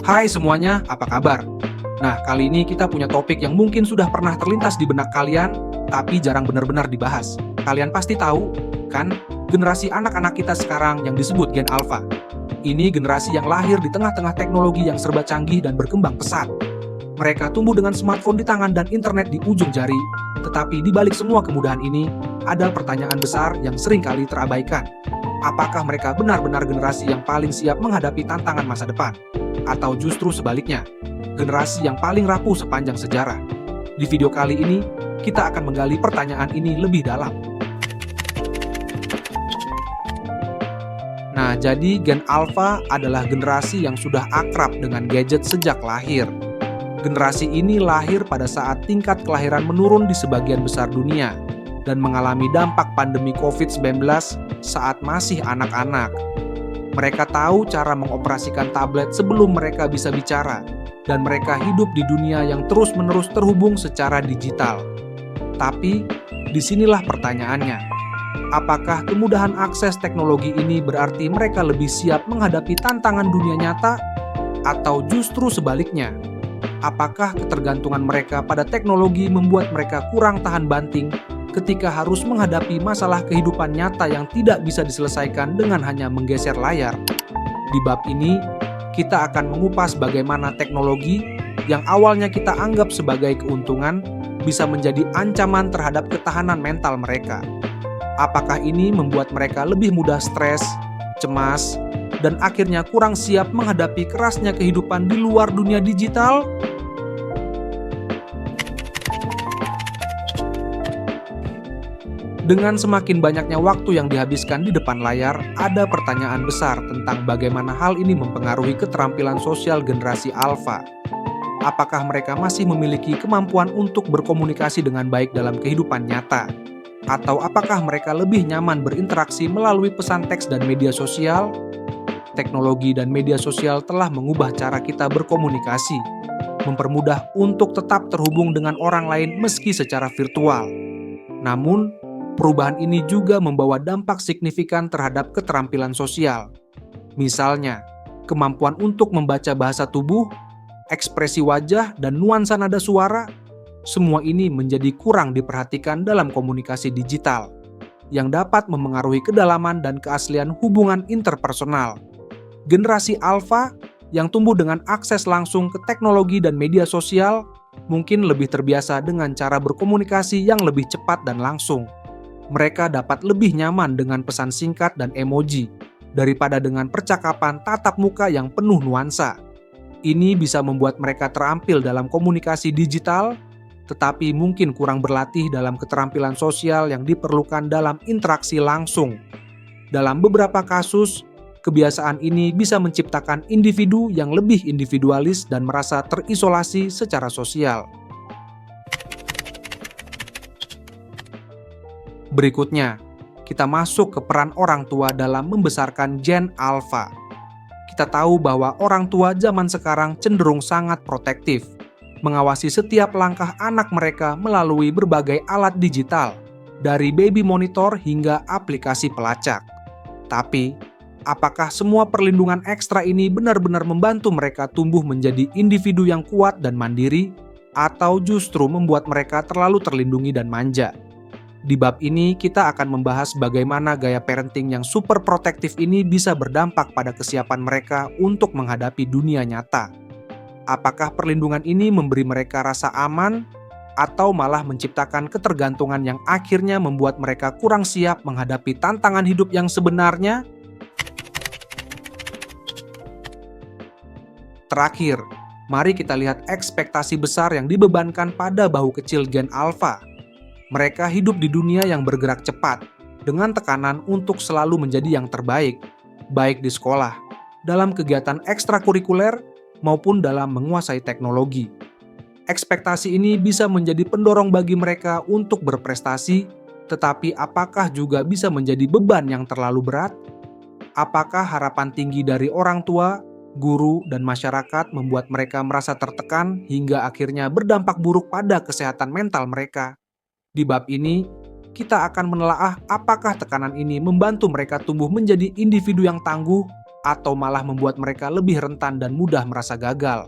Hai semuanya, apa kabar? Nah, kali ini kita punya topik yang mungkin sudah pernah terlintas di benak kalian, tapi jarang benar-benar dibahas. Kalian pasti tahu, kan? Generasi anak-anak kita sekarang yang disebut Gen Alpha. Ini generasi yang lahir di tengah-tengah teknologi yang serba canggih dan berkembang pesat. Mereka tumbuh dengan smartphone di tangan dan internet di ujung jari, tetapi di balik semua kemudahan ini, ada pertanyaan besar yang seringkali terabaikan. Apakah mereka benar-benar generasi yang paling siap menghadapi tantangan masa depan? Atau justru sebaliknya, generasi yang paling rapuh sepanjang sejarah? Di video kali ini, kita akan menggali pertanyaan ini lebih dalam. Nah, jadi Gen Alpha adalah generasi yang sudah akrab dengan gadget sejak lahir. Generasi ini lahir pada saat tingkat kelahiran menurun di sebagian besar dunia dan mengalami dampak pandemi COVID-19 saat masih anak-anak. Mereka tahu cara mengoperasikan tablet sebelum mereka bisa bicara, dan mereka hidup di dunia yang terus-menerus terhubung secara digital. Tapi, disinilah pertanyaannya. Apakah kemudahan akses teknologi ini berarti mereka lebih siap menghadapi tantangan dunia nyata? Atau justru sebaliknya? Apakah ketergantungan mereka pada teknologi membuat mereka kurang tahan banting ketika harus menghadapi masalah kehidupan nyata yang tidak bisa diselesaikan dengan hanya menggeser layar? Di bab ini, kita akan mengupas bagaimana teknologi yang awalnya kita anggap sebagai keuntungan bisa menjadi ancaman terhadap ketahanan mental mereka. Apakah ini membuat mereka lebih mudah stres, cemas, dan akhirnya kurang siap menghadapi kerasnya kehidupan di luar dunia digital? Dengan semakin banyaknya waktu yang dihabiskan di depan layar, ada pertanyaan besar tentang bagaimana hal ini mempengaruhi keterampilan sosial generasi Alpha. Apakah mereka masih memiliki kemampuan untuk berkomunikasi dengan baik dalam kehidupan nyata? Atau apakah mereka lebih nyaman berinteraksi melalui pesan teks dan media sosial? Teknologi dan media sosial telah mengubah cara kita berkomunikasi, mempermudah untuk tetap terhubung dengan orang lain meski secara virtual. Namun, perubahan ini juga membawa dampak signifikan terhadap keterampilan sosial. Misalnya, kemampuan untuk membaca bahasa tubuh, ekspresi wajah, dan nuansa nada suara, semua ini menjadi kurang diperhatikan dalam komunikasi digital, yang dapat memengaruhi kedalaman dan keaslian hubungan interpersonal. Generasi Alpha yang tumbuh dengan akses langsung ke teknologi dan media sosial mungkin lebih terbiasa dengan cara berkomunikasi yang lebih cepat dan langsung. Mereka dapat lebih nyaman dengan pesan singkat dan emoji daripada dengan percakapan tatap muka yang penuh nuansa. Ini bisa membuat mereka terampil dalam komunikasi digital, tetapi mungkin kurang berlatih dalam keterampilan sosial yang diperlukan dalam interaksi langsung. Dalam beberapa kasus, kebiasaan ini bisa menciptakan individu yang lebih individualis dan merasa terisolasi secara sosial. Berikutnya, kita masuk ke peran orang tua dalam membesarkan Gen Alpha. Kita tahu bahwa orang tua zaman sekarang cenderung sangat protektif, mengawasi setiap langkah anak mereka melalui berbagai alat digital, dari baby monitor hingga aplikasi pelacak. Tapi, apakah semua perlindungan ekstra ini benar-benar membantu mereka tumbuh menjadi individu yang kuat dan mandiri, atau justru membuat mereka terlalu terlindungi dan manja? Di bab ini, kita akan membahas bagaimana gaya parenting yang super protektif ini bisa berdampak pada kesiapan mereka untuk menghadapi dunia nyata. Apakah perlindungan ini memberi mereka rasa aman, atau malah menciptakan ketergantungan yang akhirnya membuat mereka kurang siap menghadapi tantangan hidup yang sebenarnya? Terakhir, mari kita lihat ekspektasi besar yang dibebankan pada bahu kecil Gen Alpha. Mereka hidup di dunia yang bergerak cepat, dengan tekanan untuk selalu menjadi yang terbaik, baik di sekolah, dalam kegiatan ekstrakurikuler, maupun dalam menguasai teknologi. Ekspektasi ini bisa menjadi pendorong bagi mereka untuk berprestasi, tetapi apakah juga bisa menjadi beban yang terlalu berat? Apakah harapan tinggi dari orang tua, guru, dan masyarakat membuat mereka merasa tertekan hingga akhirnya berdampak buruk pada kesehatan mental mereka? Di bab ini, kita akan menelaah apakah tekanan ini membantu mereka tumbuh menjadi individu yang tangguh atau malah membuat mereka lebih rentan dan mudah merasa gagal.